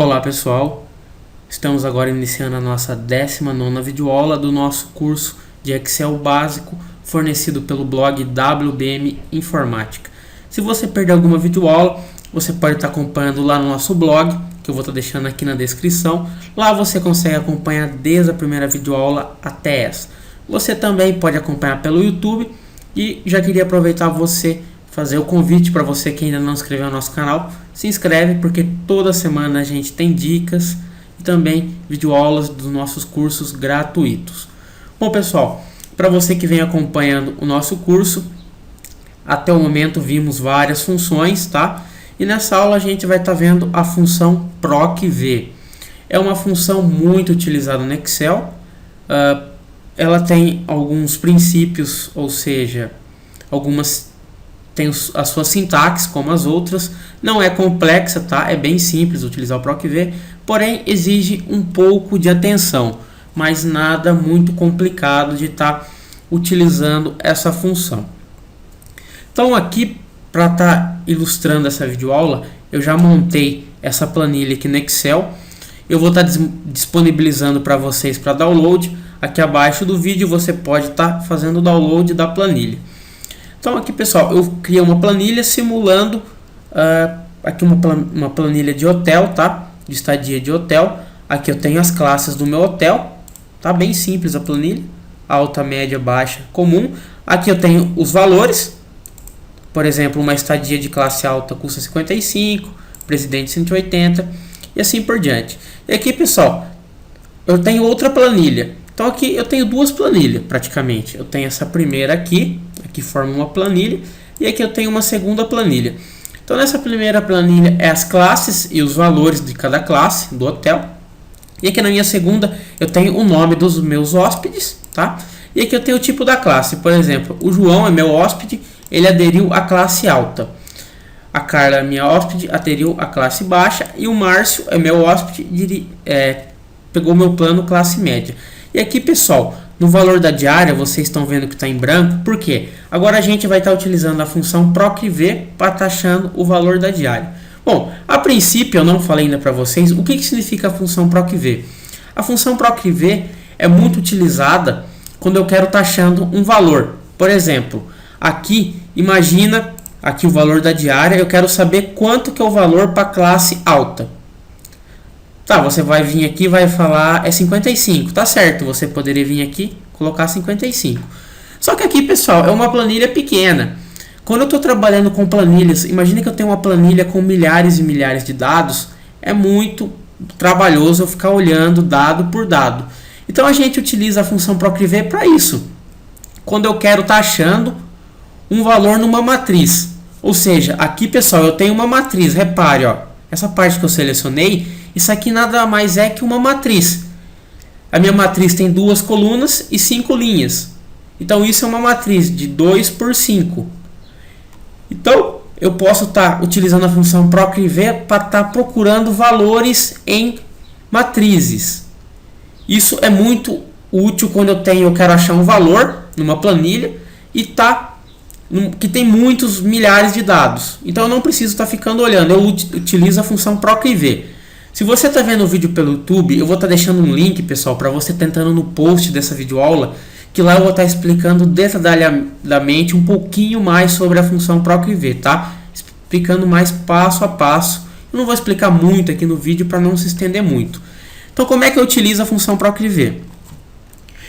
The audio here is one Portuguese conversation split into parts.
Olá pessoal, estamos agora iniciando a nossa 19ª videoaula do nosso curso de Excel básico fornecido pelo blog WBM Informática. Se você perdeu alguma videoaula, você pode estar acompanhando lá no nosso blog, que eu vou estar deixando aqui na descrição. Lá você consegue acompanhar desde a primeira videoaula até essa. Você também pode acompanhar pelo YouTube e já queria aproveitar fazer o convite para você que ainda não se inscreveu no nosso canal. Se inscreve porque toda semana a gente tem dicas e também videoaulas dos nossos cursos gratuitos. Bom pessoal, para você que vem acompanhando o nosso curso, até o momento vimos várias funções, tá? E nessa aula a gente vai estar vendo a função PROC-V. É uma função muito utilizada no Excel. Ela tem alguns princípios, ou seja, algumas tem a sua sintaxe como as outras, não é complexa, tá? É bem simples utilizar o PROC-V, porém exige um pouco de atenção, mas nada muito complicado de estar utilizando essa função. Então aqui, para estar ilustrando essa videoaula, eu já montei essa planilha aqui no Excel. Eu vou estar disponibilizando para vocês para download. Aqui abaixo do vídeo você pode estar fazendo o download da planilha. Então aqui pessoal, eu criei uma planilha simulando aqui uma planilha de hotel, tá? De estadia de hotel. Aqui eu tenho as classes do meu hotel, tá? Bem simples a planilha, alta, média, baixa, comum. Aqui eu tenho os valores, por exemplo, uma estadia de classe alta custa 55, presidente 180 e assim por diante. E aqui pessoal, eu tenho outra planilha. Então aqui eu tenho duas planilhas praticamente. Eu tenho essa primeira aqui forma uma planilha, e aqui eu tenho uma segunda planilha. Então nessa primeira planilha é as classes e os valores de cada classe do hotel. E aqui na minha segunda eu tenho o nome dos meus hóspedes, tá? E aqui eu tenho o tipo da classe. Por exemplo, o João é meu hóspede, ele aderiu à classe alta. A Carla, minha hóspede, aderiu à classe baixa, e o Márcio é meu hóspede, pegou meu plano classe média. E aqui pessoal, no valor da diária, vocês estão vendo que está em branco, por quê? Agora a gente vai estar utilizando a função PROC-V para estar achando o valor da diária. Bom, a princípio eu não falei ainda para vocês o que significa a função PROC-V. A função PROC-V é muito utilizada quando eu quero estar achando um valor. Por exemplo, aqui, imagina aqui o valor da diária, eu quero saber quanto que é o valor para a classe alta. Tá, você vai vir aqui e vai falar é 55, tá certo, você poderia vir aqui e colocar 55. Só que aqui, pessoal, é uma planilha pequena. Quando eu estou trabalhando com planilhas, imagine que eu tenho uma planilha com milhares e milhares de dados, é muito trabalhoso eu ficar olhando dado por dado. Então a gente utiliza a função PROC-V para isso. Quando eu quero estar achando um valor numa matriz. Ou seja, aqui, pessoal, eu tenho uma matriz, repare, ó, essa parte que eu selecionei, isso aqui nada mais é que uma matriz. A minha matriz tem 2 colunas e 5 linhas. Então isso é uma matriz de 2 por 5. Então eu posso estar utilizando a função PROC-V para estar procurando valores em matrizes. Isso é muito útil quando eu quero achar um valor numa planilha e que tem muitos milhares de dados. Então eu não preciso estar ficando olhando, eu utilizo a função PROC-V. Se você está vendo o vídeo pelo YouTube, eu vou estar deixando um link, pessoal, para você tentando no post dessa videoaula, que lá eu vou estar explicando detalhadamente um pouquinho mais sobre a função PROC-V, tá? Explicando mais passo a passo. Eu não vou explicar muito aqui no vídeo para não se estender muito. Então, como é que eu utilizo a função PROC-V?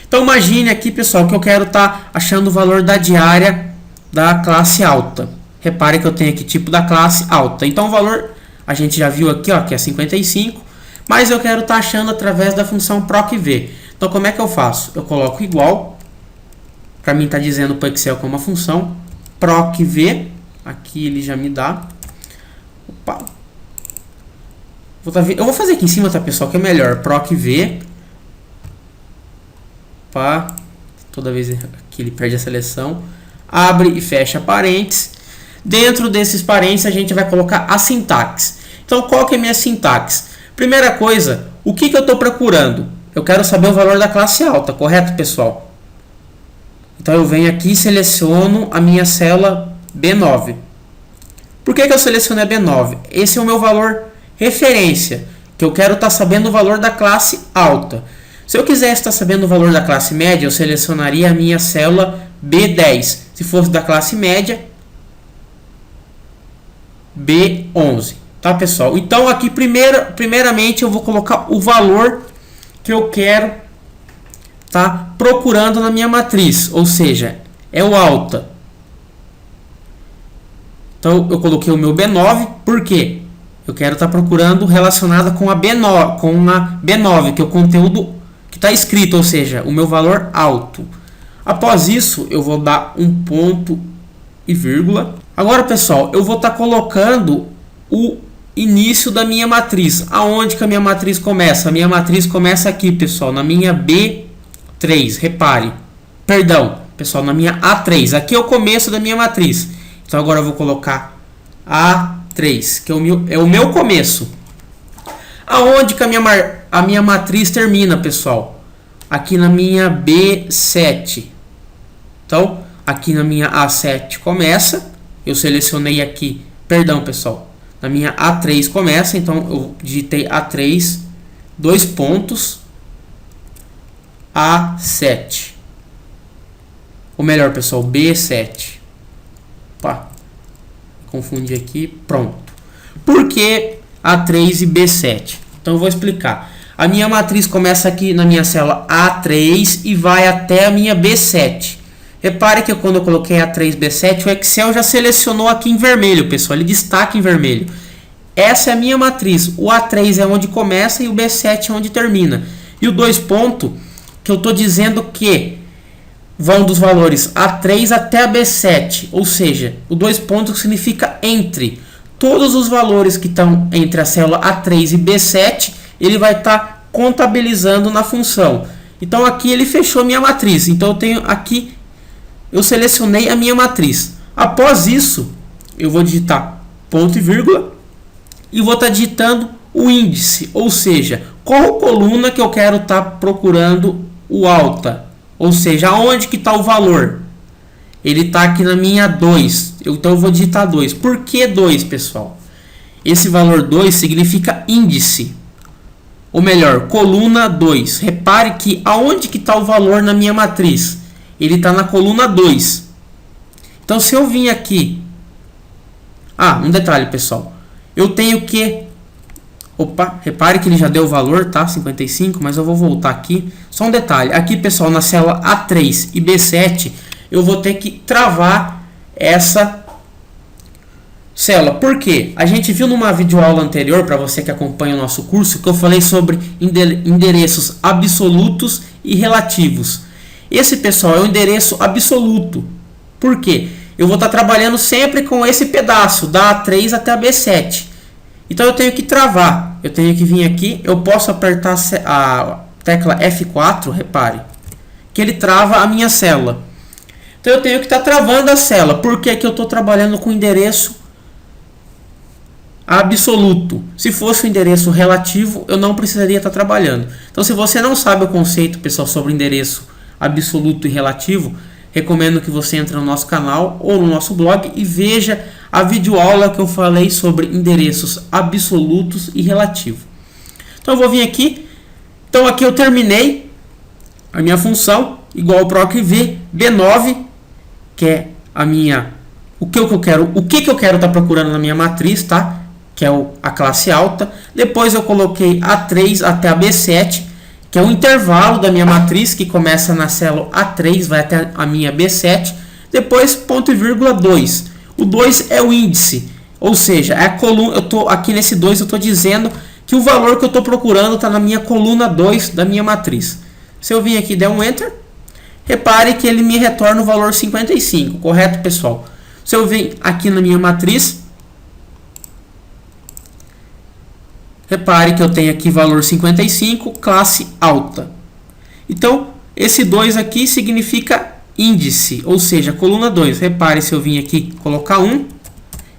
Então, imagine aqui, pessoal, que eu quero estar achando o valor da diária da classe alta. Repare que eu tenho aqui tipo da classe alta. Então, o valor a gente já viu aqui, ó, que é 55, mas eu quero estar achando através da função PROC-V. Então, como é que eu faço? Eu coloco igual, para mim está dizendo para o Excel que é uma função, PROC-V, aqui ele já me dá. Opa. Eu vou fazer aqui em cima, tá, pessoal, que é melhor, PROC-V, toda vez que ele perde a seleção, abre e fecha parênteses. Dentro desses parênteses a gente vai colocar a sintaxe. Então qual que é a minha sintaxe? Primeira coisa, o que eu estou procurando? Eu quero saber o valor da classe alta, correto, pessoal? Então eu venho aqui e seleciono a minha célula B9. Por que eu selecionei a B9? Esse é o meu valor referência. que eu quero estar sabendo o valor da classe alta. Se eu quisesse estar sabendo o valor da classe média, eu selecionaria a minha célula B10. Se fosse da classe média, B11. Tá, pessoal? Então, aqui primeiramente eu vou colocar o valor que eu quero tá procurando na minha matriz, ou seja, é o alta. Então, eu coloquei o meu B9, por quê? Eu quero estar procurando relacionada com a B9, que é o conteúdo que está escrito, ou seja, o meu valor alto. Após isso, eu vou dar um ponto e vírgula. Agora, pessoal, eu vou estar colocando o início da minha matriz. Aonde que a minha matriz começa? A minha matriz começa aqui, pessoal, na minha B3. Repare. Perdão, pessoal, na minha A3. Aqui é o começo da minha matriz. Então, agora eu vou colocar A3, que é o meu começo. Aonde que a minha matriz termina, pessoal? Aqui na minha B7. Então, aqui na minha A7 começa. Eu selecionei aqui, perdão, pessoal. Na minha A3 começa, então eu digitei A3, 2 pontos, A7. Ou melhor, pessoal, B7. Opa, confundi aqui, pronto. Por que A3 e B7? Então eu vou explicar. A minha matriz começa aqui na minha célula A3 e vai até a minha B7. Repare que quando eu coloquei A3, B7, o Excel já selecionou aqui em vermelho, pessoal. Ele destaca em vermelho. Essa é a minha matriz. O A3 é onde começa e o B7 é onde termina. E o 2 pontos, que eu estou dizendo que vão dos valores A3 até a B7. Ou seja, o 2 pontos significa entre. Todos os valores que estão entre a célula A3 e B7, ele vai estar contabilizando na função. Então, aqui ele fechou minha matriz. Então, eu tenho aqui... Eu selecionei a minha matriz. Após isso, eu vou digitar ponto e vírgula e vou estar digitando o índice, ou seja, qual coluna que eu quero estar procurando o alta, ou seja, aonde que está o valor. Ele está aqui na minha 2, então eu vou digitar 2. Por que 2, pessoal? Esse valor 2 significa índice, ou melhor, coluna 2. Repare que aonde que está o valor na minha matriz? Ele está na coluna 2. Então, se eu vim aqui... um detalhe, pessoal. Eu tenho que... Opa, repare que ele já deu o valor, tá? 55, mas eu vou voltar aqui. Só um detalhe. Aqui, pessoal, na célula A3 e B7, eu vou ter que travar essa célula. Por quê? A gente viu numa videoaula anterior, para você que acompanha o nosso curso, que eu falei sobre endereços absolutos e relativos. Esse, pessoal, é o endereço absoluto. Por quê? Eu vou estar trabalhando sempre com esse pedaço, da A3 até a B7. Então, eu tenho que travar. Eu tenho que vir aqui. Eu posso apertar a tecla F4, repare, que ele trava a minha célula. Então, eu tenho que estar travando a célula. Por que que eu estou trabalhando com endereço absoluto? Se fosse o endereço relativo, eu não precisaria estar trabalhando. Então, se você não sabe o conceito, pessoal, sobre endereço absoluto e relativo, recomendo que você entre no nosso canal ou no nosso blog e veja a videoaula que eu falei sobre endereços absolutos e relativos. Então eu vou vir aqui. Então aqui eu terminei a minha função igual para o V B9, que é a minha o que eu quero estar procurando na minha matriz, tá? Que é a classe alta. Depois eu coloquei A3 até a B7, que é o intervalo da minha matriz, que começa na célula A3, vai até a minha B7. Depois, ponto e vírgula 2. O 2 é o índice, ou seja, é a coluna. Eu tô aqui nesse 2, eu estou dizendo que o valor que eu estou procurando está na minha coluna 2 da minha matriz. Se eu vir aqui e der um Enter, repare que ele me retorna o valor 55, correto, pessoal? Se eu vir aqui na minha matriz, repare que eu tenho aqui valor 55, classe alta. Então, esse 2 aqui significa índice, ou seja, coluna 2. Repare, se eu vim aqui colocar 1,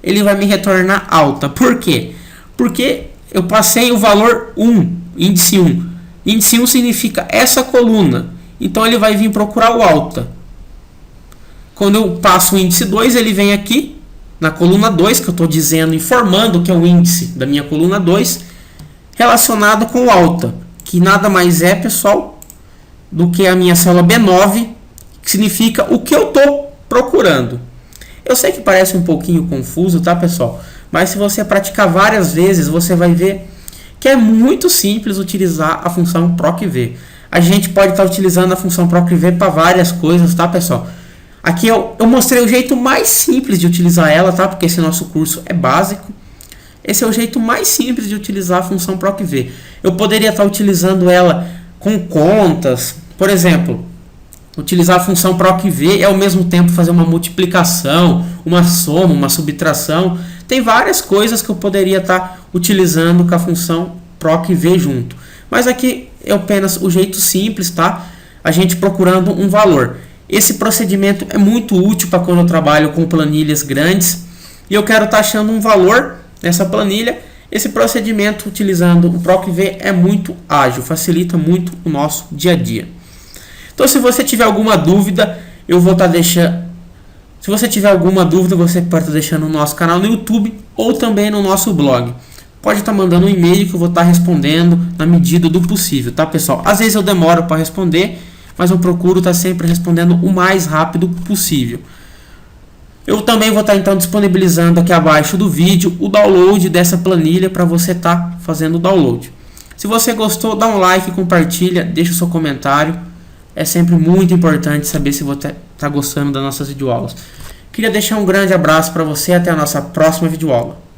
ele vai me retornar alta. Por quê? Porque eu passei o valor 1, índice 1. Índice 1 significa essa coluna. Então, ele vai vir procurar o alta. Quando eu passo o índice 2, ele vem aqui na coluna 2, que eu estou dizendo, informando que é o índice da minha coluna 2. relacionado com alta, que nada mais é, pessoal, do que a minha célula B9, que significa o que eu estou procurando. Eu sei que parece um pouquinho confuso, tá, pessoal? Mas se você praticar várias vezes, você vai ver que é muito simples utilizar a função PROC-V. A gente pode estar utilizando a função PROC-V para várias coisas, tá, pessoal? Aqui eu mostrei o jeito mais simples de utilizar ela, tá? Porque esse nosso curso é básico. Esse é o jeito mais simples de utilizar a função PROC-V. Eu poderia estar utilizando ela com contas. Por exemplo, utilizar a função PROC-V e ao mesmo tempo fazer uma multiplicação, uma soma, uma subtração. Tem várias coisas que eu poderia estar utilizando com a função PROC-V junto. Mas aqui é apenas o jeito simples, tá? A gente procurando um valor. Esse procedimento é muito útil para quando eu trabalho com planilhas grandes e eu quero estar achando um valor nessa planilha. Esse procedimento utilizando o PROC-V é muito ágil, facilita muito o nosso dia a dia. Então, se você tiver alguma dúvida, eu vou estar deixando. Se você tiver alguma dúvida, você pode estar deixando no nosso canal no YouTube ou também no nosso blog. Pode estar mandando um e-mail que eu vou estar respondendo na medida do possível, tá, pessoal? Às vezes eu demoro para responder, mas eu procuro estar sempre respondendo o mais rápido possível. Eu também vou estar então disponibilizando aqui abaixo do vídeo o download dessa planilha para você estar fazendo o download. Se você gostou, dá um like, compartilha, deixa o seu comentário. É sempre muito importante saber se você está gostando das nossas videoaulas. Queria deixar um grande abraço para você, até a nossa próxima videoaula.